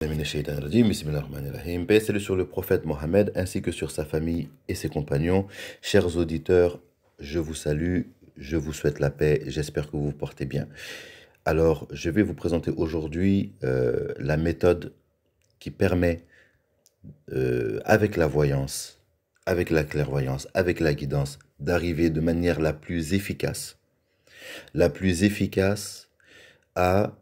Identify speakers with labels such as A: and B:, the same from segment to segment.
A: Bismillahirrahmanirrahim. Paix et salut sur le prophète Mohammed ainsi que sur sa famille et ses compagnons. Chers auditeurs, je vous salue, je vous souhaite la paix, j'espère que vous vous portez bien. Alors, je vais vous présenter aujourd'hui la méthode qui permet, avec la voyance, avec la clairvoyance, avec la guidance, d'arriver de manière la plus efficace à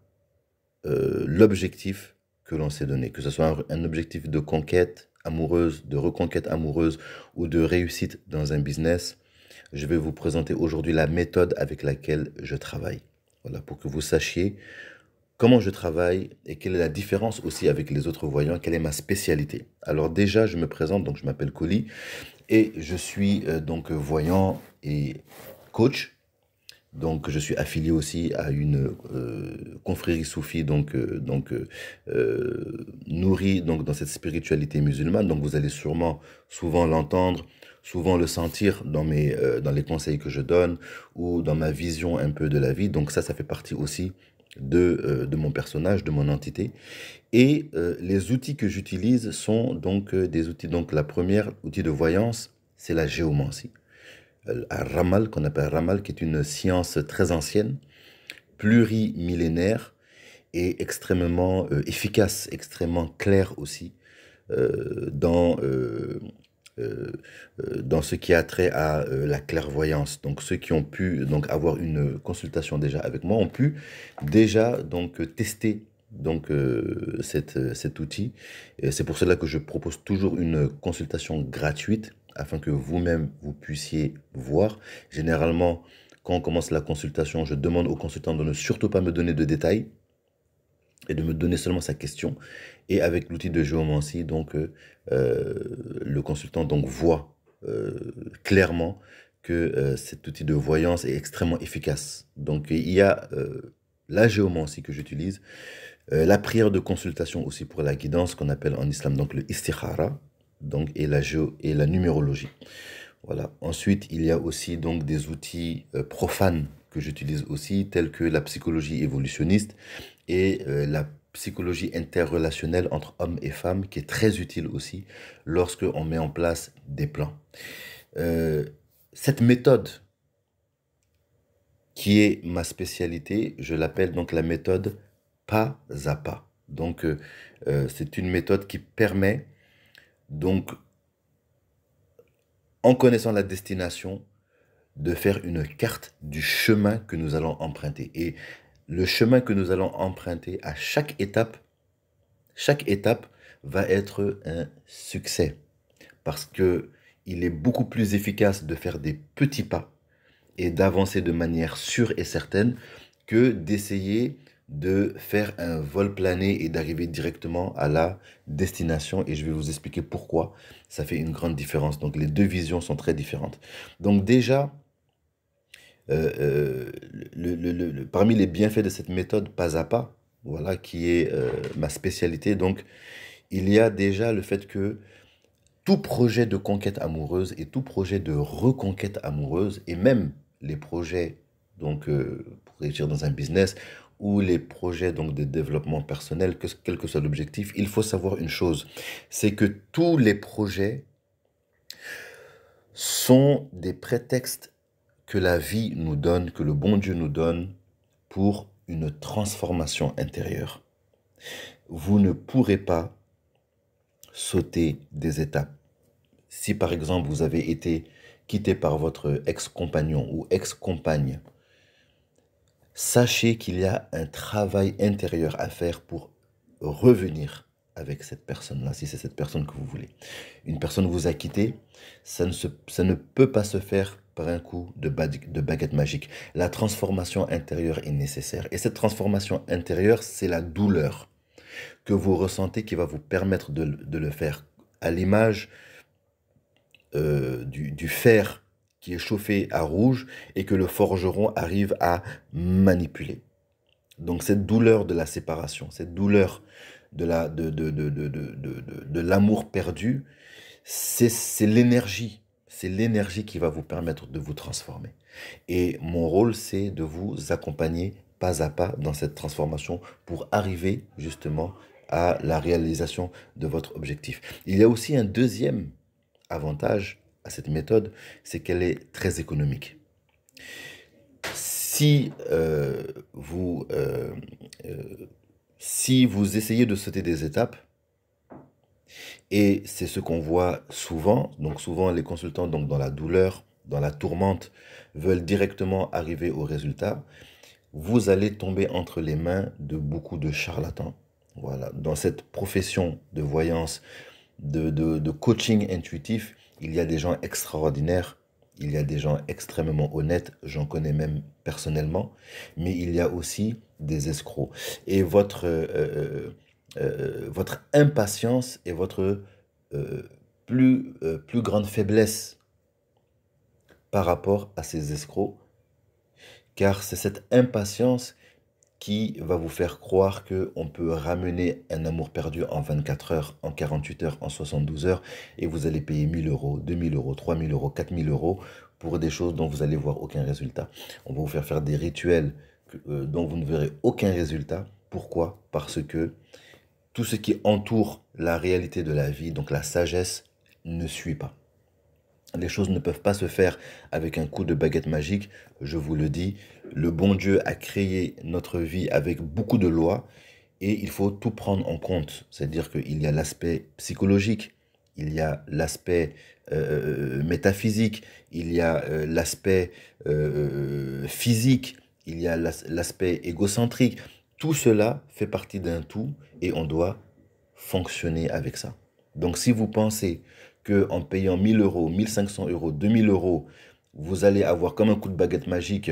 A: l'objectif que l'on s'est donné, que ce soit un objectif de conquête amoureuse, de reconquête amoureuse ou de réussite dans un business. Je vais vous présenter aujourd'hui la méthode avec laquelle je travaille. Voilà, pour que vous sachiez comment je travaille et quelle est la différence aussi avec les autres voyants, quelle est ma spécialité. Alors déjà, je me présente, donc je m'appelle Koli et je suis donc voyant et coach. Donc, je suis affilié aussi à une confrérie soufie, nourrie donc, dans cette spiritualité musulmane. Donc, vous allez sûrement souvent l'entendre, souvent le sentir dans les conseils que je donne ou dans ma vision un peu de la vie. Donc, ça fait partie aussi de mon personnage, de mon entité. Et les outils que j'utilise sont donc des outils. Donc, la première outil de voyance, c'est la géomancie. Ramal, qu'on appelle Ramal, qui est une science très ancienne, plurimillénaire et extrêmement efficace, extrêmement claire aussi dans ce qui a trait à la clairvoyance. Donc ceux qui ont pu donc avoir une consultation déjà avec moi ont pu déjà donc tester donc cet outil. C'est pour cela que je propose toujours une consultation gratuite afin que vous-même vous puissiez voir. Généralement, quand on commence la consultation, je demande au consultant de ne surtout pas me donner de détails et de me donner seulement sa question. Et avec l'outil de géomancie, donc le consultant donc voit clairement que cet outil de voyance est extrêmement efficace. Donc il y a la géomancie que j'utilise, la prière de consultation aussi pour la guidance qu'on appelle en islam donc le istikhara, donc et la numérologie. Voilà. Ensuite, il y a aussi donc des outils profanes que j'utilise aussi, tels que la psychologie évolutionniste et la psychologie interrelationnelle entre hommes et femmes, qui est très utile aussi lorsque on met en place des plans. Euh, cette méthode, qui est ma spécialité, je l'appelle donc la méthode pas à pas. Donc, c'est une méthode qui permet donc, en connaissant la destination, de faire une carte du chemin que nous allons emprunter. Et le chemin que nous allons emprunter à chaque étape va être un succès. Parce que il est beaucoup plus efficace de faire des petits pas et d'avancer de manière sûre et certaine que d'essayer de faire un vol plané et d'arriver directement à la destination. Et je vais vous expliquer pourquoi ça fait une grande différence. Donc les deux visions sont très différentes. Donc déjà, parmi les bienfaits de cette méthode pas à pas, voilà, qui est ma spécialité, donc il y a déjà le fait que tout projet de conquête amoureuse et tout projet de reconquête amoureuse, et même les projets donc pour réussir dans un business ou les projets donc de développement personnel, quel que soit l'objectif, il faut savoir une chose, c'est que tous les projets sont des prétextes que la vie nous donne, que le bon Dieu nous donne pour une transformation intérieure. Vous ne pourrez pas sauter des étapes. Si par exemple vous avez été quitté par votre ex-compagnon ou ex-compagne, sachez qu'il y a un travail intérieur à faire pour revenir avec cette personne-là, si c'est cette personne que vous voulez. Une personne vous a quitté, ça ne peut pas se faire par un coup de baguette magique. La transformation intérieure est nécessaire. Et cette transformation intérieure, c'est la douleur que vous ressentez qui va vous permettre de le faire. À l'image du fer qui est chauffé à rouge et que le forgeron arrive à manipuler. Donc cette douleur de la séparation, cette douleur de l'amour perdu, c'est l'énergie. C'est l'énergie qui va vous permettre de vous transformer. Et mon rôle, c'est de vous accompagner pas à pas dans cette transformation pour arriver justement à la réalisation de votre objectif. Il y a aussi un deuxième avantage à cette méthode, c'est qu'elle est très économique. Si euh, si vous essayez de sauter des étapes, et c'est ce qu'on voit souvent, donc souvent les consultants donc dans la douleur, dans la tourmente, veulent directement arriver au résultat, vous allez tomber entre les mains de beaucoup de charlatans. Voilà, dans cette profession de voyance, de coaching intuitif, il y a des gens extraordinaires, il y a des gens extrêmement honnêtes, j'en connais même personnellement, mais il y a aussi des escrocs. Et votre impatience est votre euh, plus grande faiblesse par rapport à ces escrocs, car c'est cette impatience qui va vous faire croire qu'on peut ramener un amour perdu en 24 heures, en 48 heures, en 72 heures, et vous allez payer 1000 euros, 2000 euros, 3000 euros, 4000 euros pour des choses dont vous allez voir aucun résultat. On va vous faire faire des rituels dont vous ne verrez aucun résultat. Pourquoi? Parce que tout ce qui entoure la réalité de la vie, donc la sagesse, ne suit pas. Les choses ne peuvent pas se faire avec un coup de baguette magique, je vous le dis. Le bon Dieu a créé notre vie avec beaucoup de lois et il faut tout prendre en compte. C'est-à-dire qu'il y a l'aspect psychologique, il y a l'aspect métaphysique, il y a l'aspect physique, il y a l'aspect égocentrique. Tout cela fait partie d'un tout et on doit fonctionner avec ça. Donc si vous pensez que en payant 1000 euros, 1500 euros, 2000 euros, vous allez avoir comme un coup de baguette magique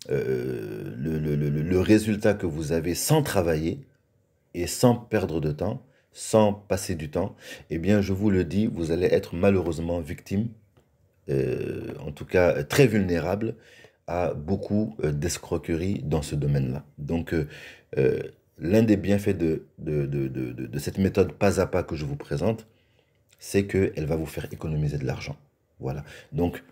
A: le résultat que vous avez sans travailler et sans perdre de temps, sans passer du temps, eh bien je vous le dis, vous allez être malheureusement victime, en tout cas très vulnérable à beaucoup d'escroqueries dans ce domaine-là. Donc euh, l'un des bienfaits de cette méthode pas à pas que je vous présente, c'est qu'elle va vous faire économiser de l'argent. Voilà. Donc,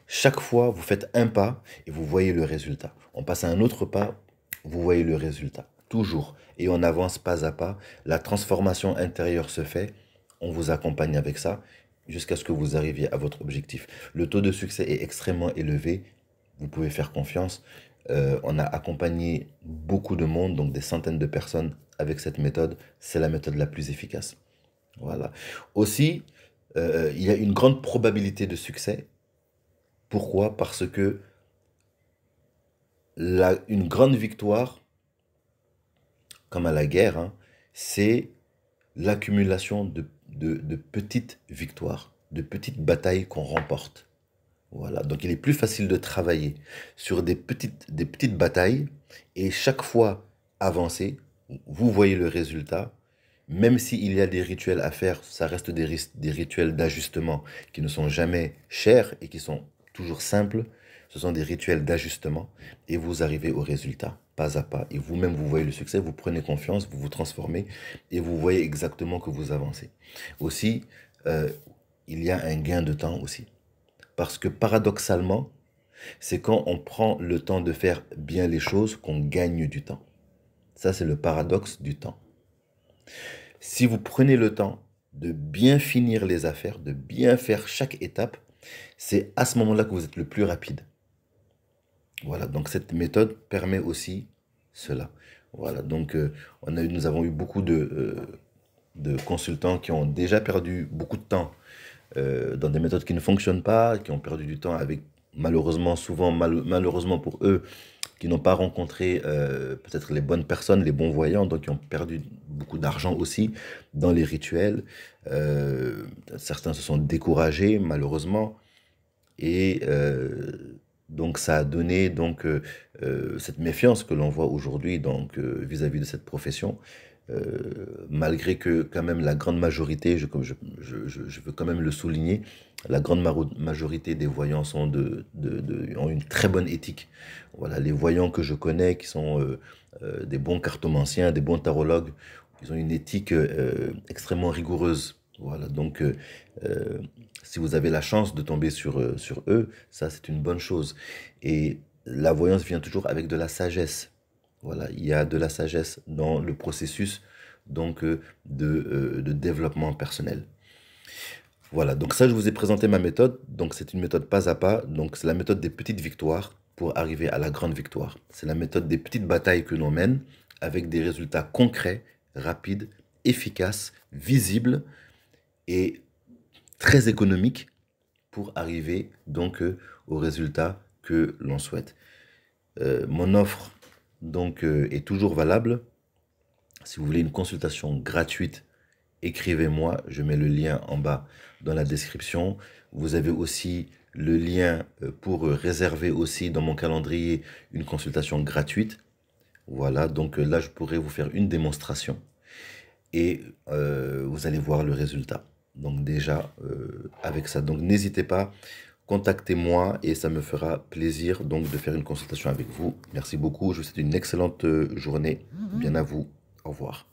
A: chaque fois, vous faites un pas et vous voyez le résultat. On passe à un autre pas, vous voyez le résultat. Toujours. Et on avance pas à pas. La transformation intérieure se fait. On vous accompagne avec ça jusqu'à ce que vous arriviez à votre objectif. Le taux de succès est extrêmement élevé. Vous pouvez faire confiance. On a accompagné beaucoup de monde, donc des centaines de personnes avec cette méthode. C'est la méthode la plus efficace. Voilà. Aussi, il y a une grande probabilité de succès. Pourquoi? Parce que une grande victoire, comme à la guerre, hein, c'est l'accumulation de petites victoires, de petites batailles qu'on remporte. Voilà. Donc il est plus facile de travailler sur des petites batailles et chaque fois avancer, vous voyez le résultat. Même s'il y a des rituels à faire, ça reste des rituels d'ajustement qui ne sont jamais chers et qui sont toujours simples. Ce sont des rituels d'ajustement et vous arrivez au résultat, pas à pas. Et vous-même, vous voyez le succès, vous prenez confiance, vous vous transformez et vous voyez exactement que vous avancez. Aussi, euh, il y a un gain de temps aussi. Parce que paradoxalement, c'est quand on prend le temps de faire bien les choses qu'on gagne du temps. Ça, c'est le paradoxe du temps. Si vous prenez le temps de bien finir les affaires, de bien faire chaque étape, c'est à ce moment-là que vous êtes le plus rapide. Voilà, donc cette méthode permet aussi cela. Voilà, donc nous avons eu beaucoup de consultants qui ont déjà perdu beaucoup de temps dans des méthodes qui ne fonctionnent pas, qui ont perdu du temps avec malheureusement, souvent malheureusement pour eux, qui n'ont pas rencontré peut-être les bonnes personnes, les bons voyants, donc qui ont perdu beaucoup d'argent aussi dans les rituels. Certains se sont découragés malheureusement et donc ça a donné donc cette méfiance que l'on voit aujourd'hui donc vis-à-vis de cette profession. Malgré que quand même la grande majorité, je veux quand même le souligner, la grande majorité des voyants ont une très bonne éthique. Voilà, les voyants que je connais, qui sont des bons cartomanciens, des bons tarologues, ils ont une éthique extrêmement rigoureuse. Voilà, donc euh, si vous avez la chance de tomber sur eux, ça c'est une bonne chose. Et la voyance vient toujours avec de la sagesse. Voilà, il y a de la sagesse dans le processus donc de développement personnel. Voilà, donc ça, je vous ai présenté ma méthode. Donc c'est une méthode pas à pas. Donc c'est la méthode des petites victoires pour arriver à la grande victoire. C'est la méthode des petites batailles que l'on mène avec des résultats concrets, rapides, efficaces, visibles et très économiques pour arriver donc aux résultats que l'on souhaite. Mon offre donc est toujours valable. Si vous voulez une consultation gratuite, écrivez-moi, je mets le lien en bas dans la description. Vous avez aussi le lien pour réserver aussi dans mon calendrier une consultation gratuite. Voilà, donc là, je pourrais vous faire une démonstration et vous allez voir le résultat. Donc déjà, avec ça, donc n'hésitez pas, contactez-moi et ça me fera plaisir donc de faire une consultation avec vous. Merci beaucoup, je vous souhaite une excellente journée. Bien à vous, au revoir.